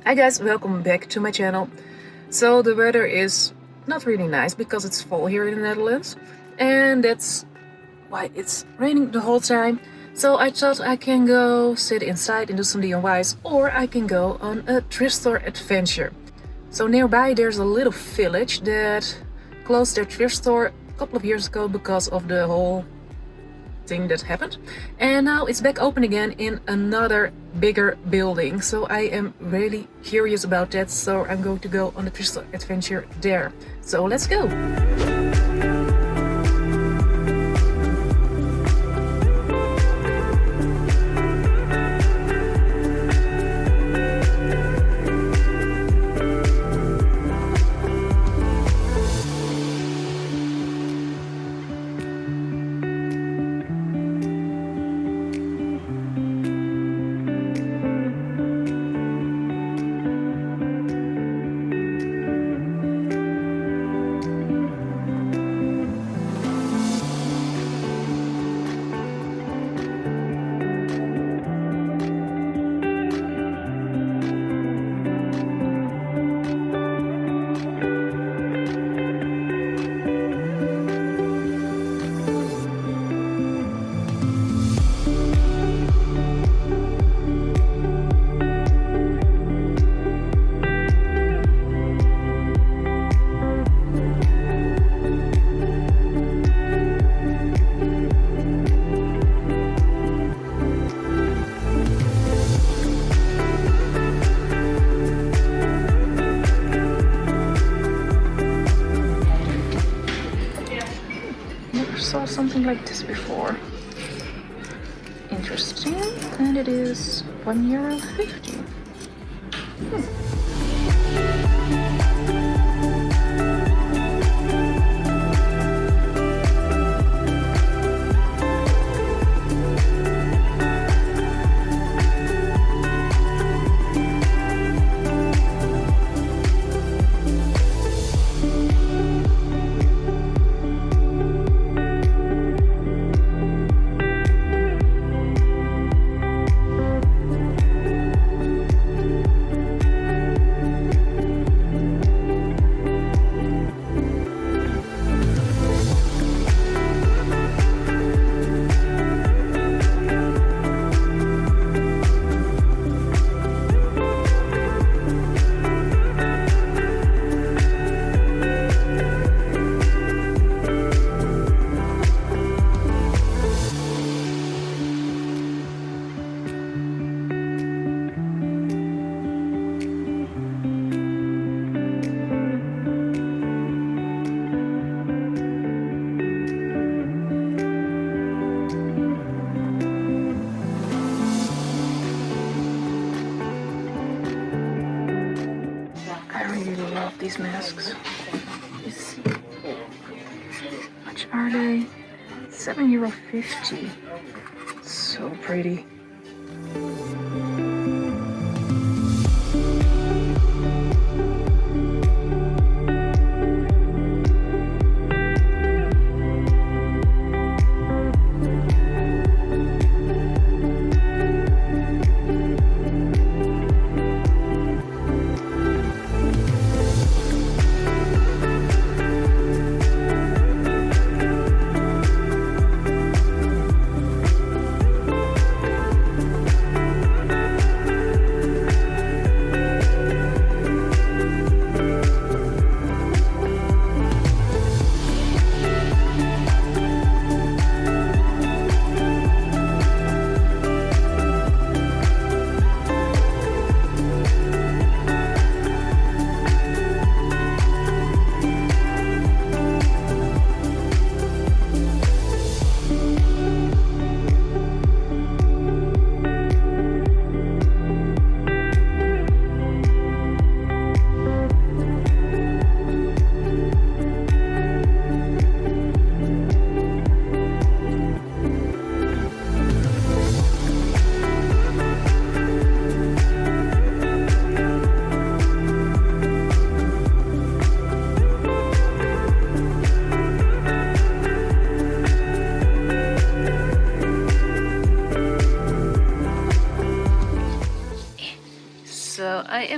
Hi guys, welcome back to my channel. So the weather is not really nice because it's fall here in the Netherlands, and that's why it's raining the whole time. So I thought I can go sit inside and do some DIYs, or I can go on a thrift store adventure. So nearby there's a little village that closed their thrift store a couple of years ago because of the whole thing that happened, and now it's back open again in another bigger building. So I am really curious about that, so I'm going to go on a thrift store adventure there. So let's go. Saw something like this before. Interesting, and it is €1.50. These masks. Let's see. How much are they? €7.50. So pretty.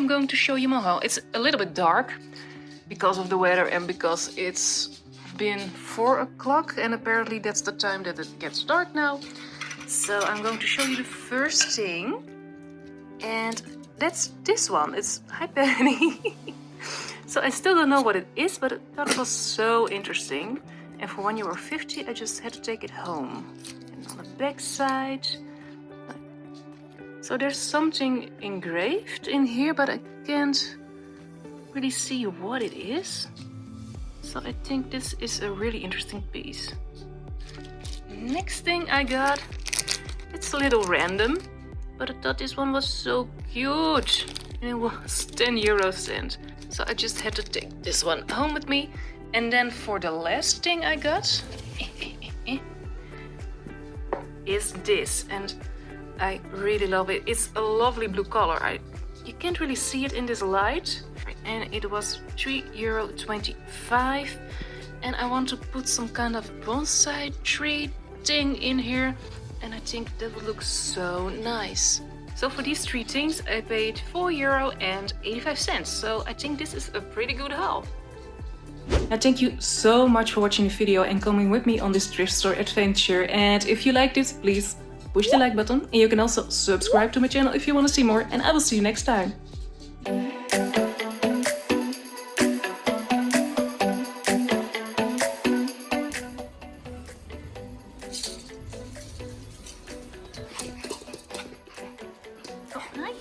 I'm going to show you my haul. It's a little bit dark because of the weather and because it's been 4 o'clock and apparently that's the time that it gets dark now. So I'm going to show you the first thing, and that's this one. It's Hi Penny. So I still don't know what it is, but I thought it was so interesting. And for €1.50 I just had to take it home. And on the back side, so there's something engraved in here, but I can't really see what it is. So I think this is a really interesting piece. Next thing I got, it's a little random, but I thought this one was so cute. And it was 10 €. So I just had to take this one home with me. And then for the last thing I got is this. And I really love it. It's a lovely blue color. You can't really see it in this light. And it was €3.25. And I want to put some kind of bonsai tree thing in here. And I think that would look so nice. So for these 3 things I paid €4.85. So I think this is a pretty good haul. Now, thank you so much for watching the video and coming with me on this thrift store adventure. And if you liked it, please push the like button. And you can also subscribe to my channel if you want to see more. And I will see you next time. Oh, hi.